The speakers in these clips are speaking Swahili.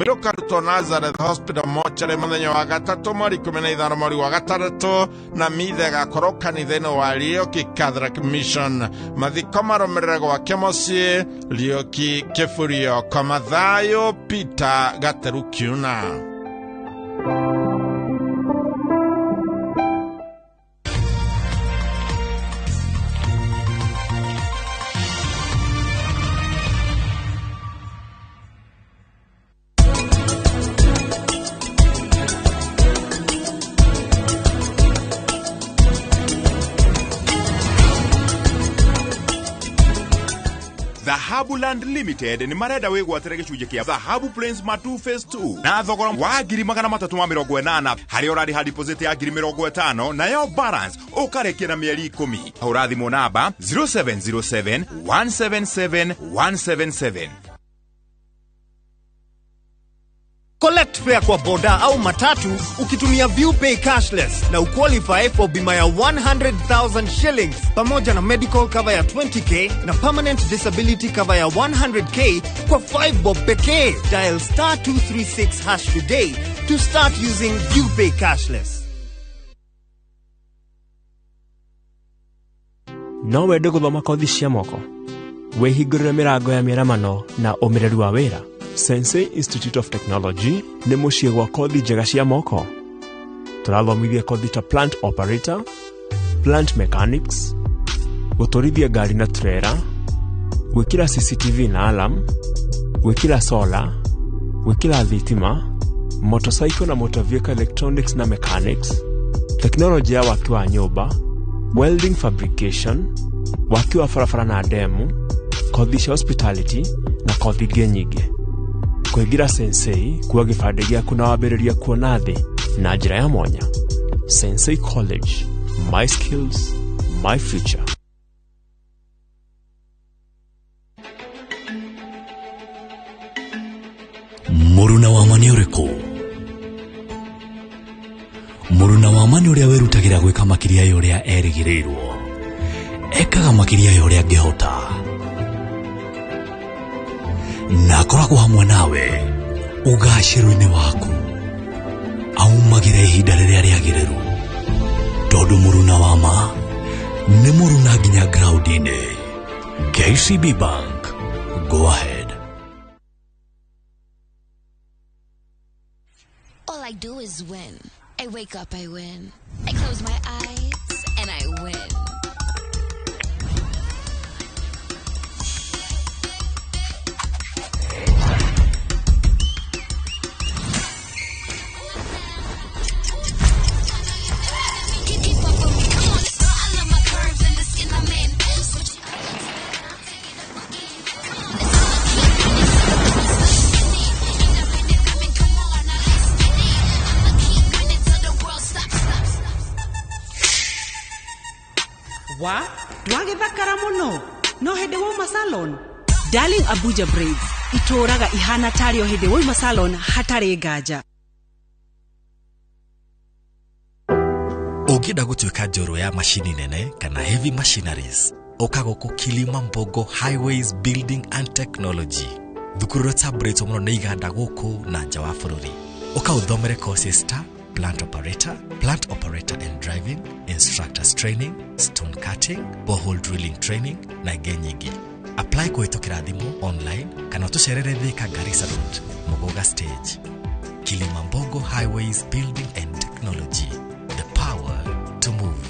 Wirukaruto Nazareth Hospital mochare muthenya wa gatatu mweri 15 mweri wa gatandatu na mithe gakorwo kanitha-ini wa Muriuki Catholic Mission. Mathiko marumirire gwake mucii Muriuki Kifurio Komathayo Peter Gateru Kiuna. Dhahabuland Limited ni marenda wigwatire gicunje kia Dhahabu Plains Matu Phase 2 na thogora wa 380 hari orari ha deposit ya 50 na yo balance ukarekia na mieri 10. Urathimo namba 0707 177 177. Collect fare kwa boda au matatu ukitumia ViewPay cashless na uqualify for bima ya 100,000 shillings pamoja na medical cover ya 20k na permanent disability cover ya 100k kwa 5 bob pekee. Dial *236# today to start using ViewPay cashless. No wende guthoma kothi cia moko wehingurire mirango ya miramano na umireri wa wira. Sensei Institute of Technology ni muciĩ gwa kothi njega cia moko. Turathomithia kothi ta plant operator, plant mechanics, guturithia ngari na trailer, gwikira CCTV na alarm, gwikira solar, gwikira thitima, motorcycle na motor vehicle electronics na mechanics, technology ya waki wa nyumba, welding fabrication, waki wa barabara na demu, kothi cia hospitality na kothi ingĩ nyingĩ. Kuingira Sensei kuwa gibande gyaku na wambĩrĩria kuona thĩ na njĩra ya mwanya. Sensei College, my skills, my future. Muruna wa mani uriku. Muruna wa mani uria werutagira gwika makiria yuria erigirirwo. Ekaga makiria yuria angihota. Na koragwo hamwe nawe ugacĩru-inĩ waku aumagire ihinda rĩrĩa rĩagĩrĩru tondũ mũruna wa ma nĩ mũruna nginya ground-inĩ. KCB Bank, go ahead. All I do is win. I wake up, I win. I close my eyes and I win. Wa, dwage thakara muno. No hede woma salon. Darling Abuja braids. Itoraga ihana tario hede woma salon hatari gaja. Ogida gutuika joro ya machine nene kana heavy machineries. Okago ku Kilimambogo Highways Building and Technology. Thukuru ta braids omuno ne iganda guku na nja wa bururi. Oka uthomere courses ta plant operator and driving, instructors training, stone cutting, borehole drilling training, na genyigi. Apply kuhitũkĩra thimũ online kana tucerere Thika Garissa Road, Mogoga Stage. Kilimambogo Highways Building and Technology. The power to move.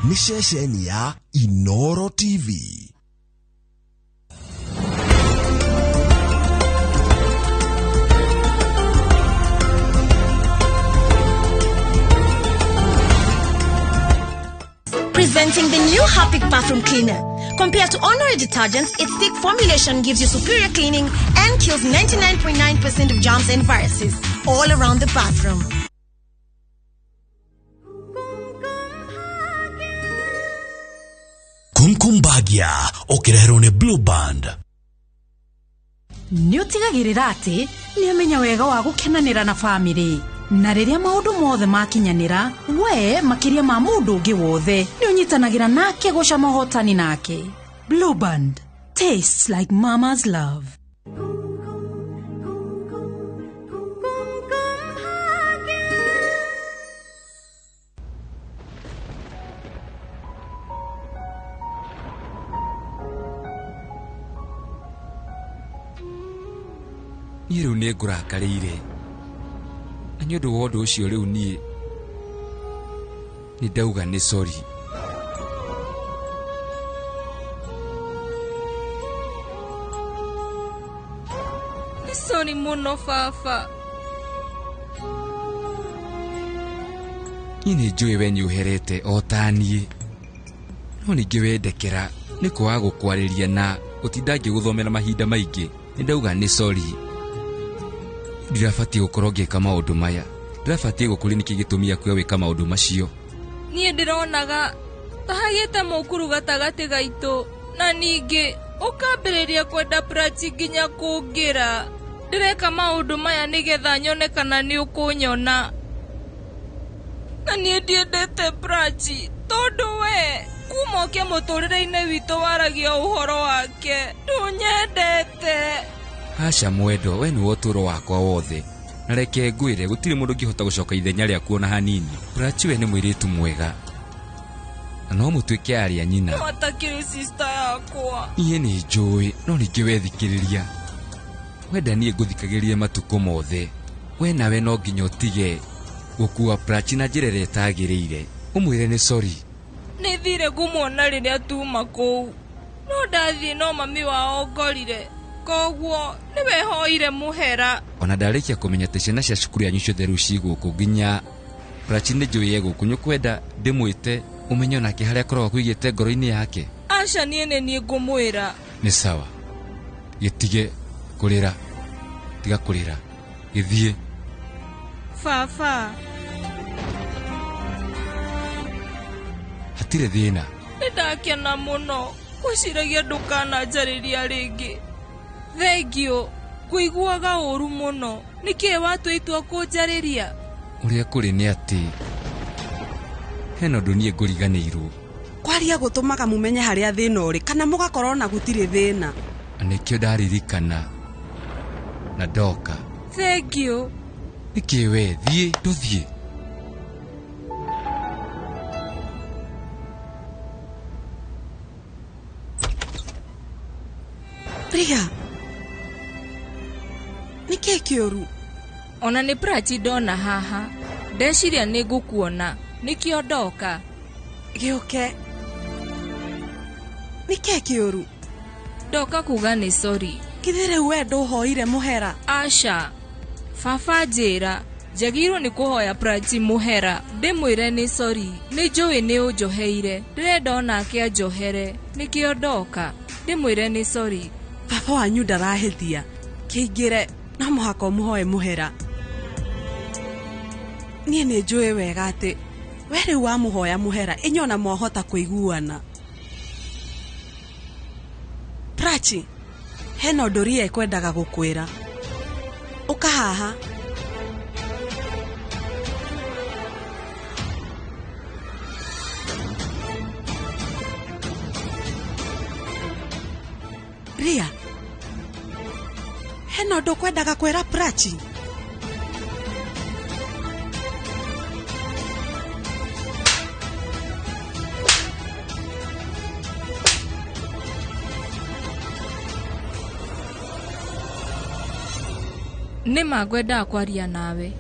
Nishesheni ya INOORO TV. Presenting the new Harpic bathroom cleaner. Compared to ordinary detergents, its thick formulation gives you superior cleaning and kills 99.9% of germs and viruses all around the bathroom. Nkumbagia okireherwo ni Blue Band. Nĩ ũtigagĩrĩra atĩ nĩ amenya wega wa gũkenanĩra na family. Na rĩrĩa maũndũ mothe makinyanĩra, we makĩria ma mũndũ ũngĩ wothe nĩ ũnyitanagĩra nake gũcama ũhotani nake. Blue Band, tastes like mama's love. Niru nĩ ngũrakarĩire. Na nĩ ũndũ wa ũndũ ũcio rĩu niĩ nĩ ndauga nĩ sorry. Nĩ sorry mũno baba. Niĩ nĩ njũĩ we nĩ ũherete o ta niĩ. No ningĩ wendekera nĩ kwaga gũkwarĩria na ũtinda ngĩgũthomera mahinda maingĩ. Nĩ ndauga nĩ sorry. Ndirabatie gũkorwo ngĩka maũndũ maya. Ndirabatie gũkũrĩ nĩkĩ gĩtũmi gĩakwa gwĩka maũndũ macio. Niĩ ndĩronaga ta hagĩte mũkuru gatagatĩ gaitũ, na ningĩ ũkambĩrĩria kwenda Prachi nginya kũngĩra. Ndĩreka maũndũ maya nĩgetha nyone kana nĩ ũkũnyona. Na niĩ ndiendete Prachi tondũ we kuma ũke mũtũrĩre-inĩ witũ waragia ũhoro wake. Ndũnyendete. Aca mwendo, we nĩwe ũtũũro wakwa wothe. Na reke ngwĩre gũtirĩ mũndũ ũngĩhota gũcoka ithenya rĩaku ona hanini. Prachi we nĩ mũirĩtu mwega. Na no mũtuĩke arĩa nyina. No atakĩrĩ sister yakwa. Niĩ nĩ njũĩ, no ningĩ wethikĩrĩria. Wenda niĩ ngũthikagĩrĩrie matukũ mothe. We nawe no nginya ũtige gũkua Prachi na njĩra ĩrĩa ĩtagĩrĩire. Ũmwĩre nĩ sorry. Nĩ thire kũmuona rĩrĩa tuma kũu. No ndathiĩ no mami wao ngorire. Koguo nĩwe hoire mũhera. Ona ndarĩkia kũmenya atĩ ciana cia cukuru yanyu ciothe rĩu cigũkũ nginya Prachi nĩ njũĩ egũkũ. Nĩũkwenda ndĩmwĩte ũmenye onake harĩa akoragwo kũigĩte ngoro-inĩ yake. Aca niĩ nĩ niĩ ngũmwĩra. Nĩ sawa. Gĩtige kũrĩra. Tiga kũrĩra. Gĩthiĩ. Baba. Hatirĩ thĩna. Nĩndakena mũno gwĩciragia ndũkananjarĩria rĩngĩ. Thengio, kũiguaga ũru mũno. Nĩkĩĩ watua itua kũnjarĩria? Ũrĩa kũrĩ nĩ atĩ hena ũndũ niĩ ngũriganĩirwo. Kwaria gũtũmaga mumenye harĩa thĩna ũrĩ kana mũgakorwo na gũtirĩ thĩna. Nĩkĩo ndaririkana na ndoka. Thengio. Nĩkĩĩ we thiĩ ndũthiĩ. Ria. Nĩkĩĩ kĩũru? Ona nĩ Prachi ndona haha. Ndeciria nĩ ngũkuona. Nĩkĩo ndoka. Gĩũke. Nĩkĩĩ kĩũru? Ndoka kuga nĩ sorry. Githĩ we ndũhoire mũhera? Aca. Baba njĩra. Njagĩrĩirwo nĩ kũhoya Prachi mũhera. Ndĩmwĩre nĩ sorry. Nĩ njũĩ nĩ ũnjoheire. Ndĩrenda onake anjohere. Nĩkĩo ndoka. Ndĩmwĩre nĩ sorry. Baba wanyu ndarahĩtia. Kĩingĩre. No mũhaka ũmũhoe mũhera. Niĩ nĩ njũĩ wega atĩ we rĩu wamũhoya mũhera inyona mwahota kũiguana. Prachi, hena ũndũ Ria ekwendaga gũkwĩra. Ũka haha. Ria, hena ũndũ kwendaga kwĩra Prachi. Nĩma ngwendaga kwaria nawe.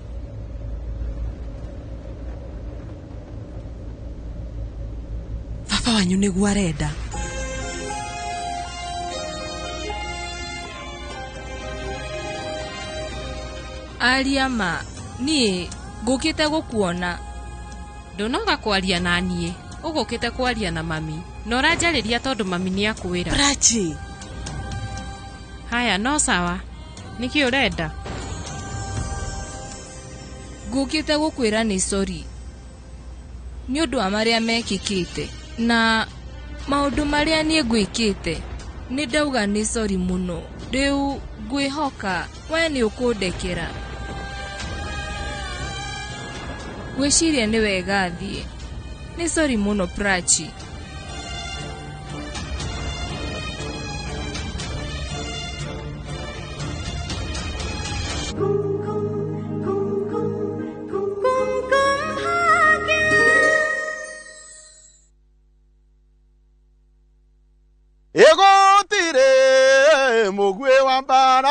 Baba wanyu nĩguo arenda. Aria ma, niĩ ngũkĩte gũkuona. Ndonoga kwaria na niĩ, ũgũkĩte kwaria na mami. Na ũranjarĩria tondũ mami nĩ akwĩra. Prachi. Haya no sawa. Nĩkĩ ũrenda? Ngũkĩte gũkwĩra nĩ sorry. Nĩ ũndũ wa marĩa mekĩkĩte. Na maundu maria nie ngwikite ni ndauga ni sorry muno riu ngwihoka we ni ukundekera gwiciria ni wega thie ni sorry muno Prachi. Egotire mugwe wa mbara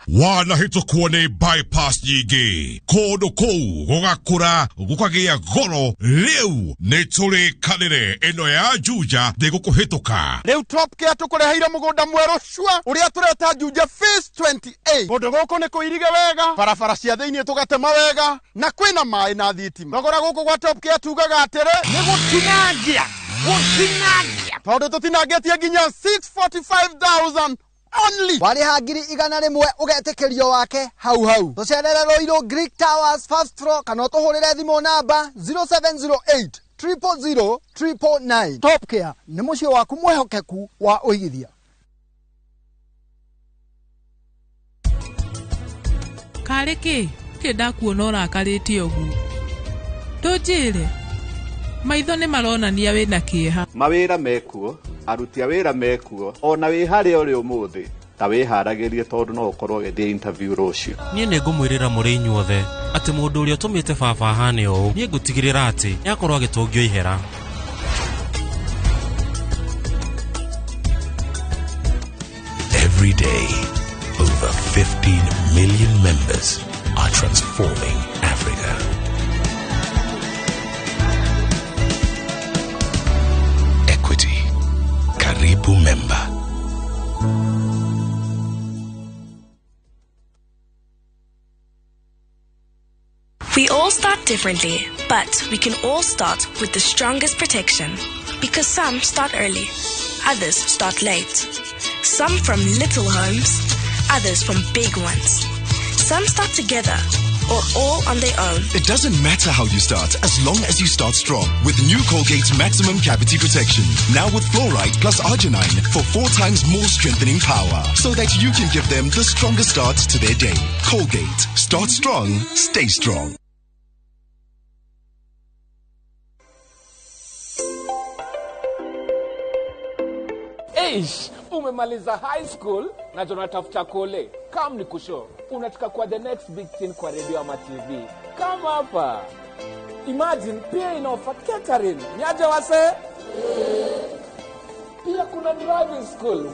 wanahĩtũkwo nĩ bypass nyingĩ kũndũ kũu gũgakũra gũkagĩa goro rĩu nĩ tũrĩkanĩre ĩno ya Juja ndĩgũkũhĩtũka rĩu Top Care tũkũreheire mũgũnda mwerũ cua ũrĩa tũreta Juja phase 28 kũndũ gũkũ nĩ kũirige wega barabara cia thĩinĩ tũgatema wega na kwĩna maĩ na thitima thogora gũkũ gwa Top Care tugaga atĩrĩ nĩ gũtinangia tondũ tũtinangĩtie nginya 645,000 only warĩha ngiri 100 ũgetĩkĩrio wake hau tũcerere Roiro Greek Towers first floor kana tũhũrĩre thimũ namba 0708 000 999. Top Care nĩ mũciĩ waku mwehokeku wa ũigithia. Karĩkĩ ndakuona ũrakarĩte ũguo tũnjĩre maitho nĩ maronania wĩna kĩeha mawĩra mekuo aruti a wĩra mekuo ona wĩ harĩa ũrĩ ũmũthĩ ta wĩharagĩrie tondũ no ũkorwo ũgĩthiĩ interview rũciũ niĩ nĩ ngũmwĩrĩra mũrĩ inyuothe atĩ mũndũ ũrĩa ũtũmĩte baba ahane ũũ niĩ ngũtigĩrĩra atĩ nĩakorwo agĩtũngio ihera Every day, over 15 million members are transforming Africa. Equity, Karibu member. We all start differently, but we can all start with the strongest protection. Because some start early, others start late. Some from little homes, others from big ones. Some start together, or all on their own. It doesn't matter how you start, as long as you start strong. With new Colgate's Maximum Cavity Protection. Now with fluoride plus arginine for 4 times more strengthening power. So that you can give them the strongest start to their day. Colgate. Start strong, stay strong. Umemaliza high school na tunatafuta kole. Come ni kusho. Unataka kuwa the next big thing kwa radio ama TV. Come hapa. Imagine pia inaofa catering. Niaje wase? Pia kuna driving school.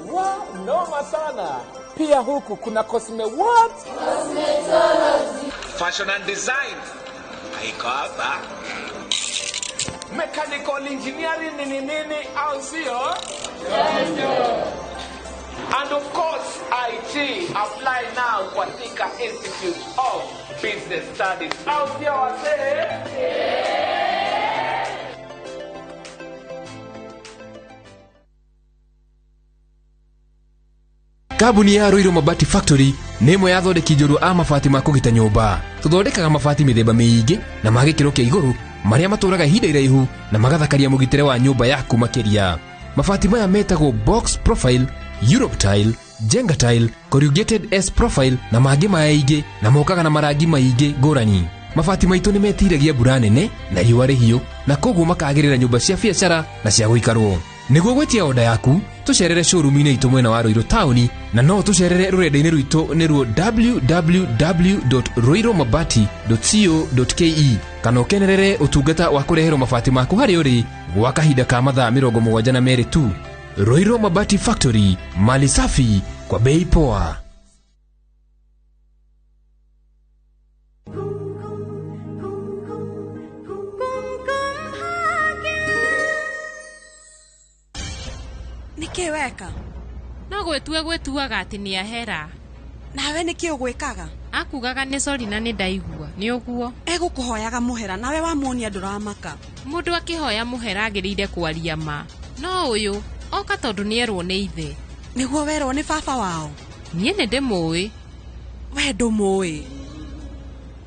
Noma sana. Pia huku kuna cosme what? Cosmetology. Fashion and design. Haiko hapa. Mechanical engineering nini au sio? And of course, IT. Apply now kwa Thika Institute of Business Studies. Au sio wase? Kambuni ya Ruiru Mabati Factory nĩ ĩmwe ya thondeki njũru a mabati ma kũgita nyũmba. Tũthondekaga mabati mĩthemba mĩingĩ na ma gĩkĩro kĩa igũrũ marĩa matũraga ihinda iraihu na magathakaria mũgitĩre wa nyũmba yaku makĩria. Mabati maya metagwo box profile, Europe tile, Jenga tile, corrugated S profile na mangĩ maingĩ na mokaga na marangi maingĩ ngũrani. Mabati maitũ nĩ metiragia mbura nene na riũa rĩhiũ na koguo makagĩrĩra nyũmba cia biacara na cia gũikarwo. Nĩguo gwetia oda yaku tucerere showroom-inĩ itũ mwena wa Ruiru Town na no tucerere rũrenda-inĩ rwitũ nĩruo www.ruiromabati.co.ke kana ũkenerere ũtungata wa kũreherwo mabati maku harĩa ũrĩ gwa kahinda ka mathaa 72 tu. Ruiru Mabati Factory, mali safi kwa bei poa. Nĩkĩ weka? No gwĩtuaga atĩ nĩ ahera. Nawe nĩkĩ ũgwĩkaga? Akugaga nĩ sorry na nĩ ndaigua. Nĩ ũguo. Egũkũhoyaga mũhera nawe wamuonia ndũramaka. Mũndũ akĩhoya mũhera agĩrĩire kwaria ma. No ũyũ oka tondũ nĩerwo nĩ ithe. Nĩguo werwo nĩ baba wao? Niĩ nĩ ndĩmũĩ. We ndũmũĩ.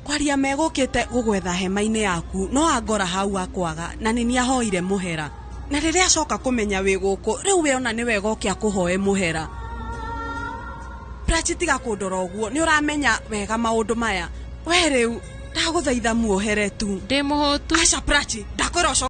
Kwaria megũkĩte gũgwetha hema-inĩ yaku no angora hau akwaga na nĩ niahoire mũhera. na riria acoka kumenya wi guku riu we ona ni wega ukia kuhoe muhera Prachi tiga kundora uguo ni uramenya wega maundu maya we riu ndaguthaitha muohere tu ndi muhotu aca Prachi ndakwira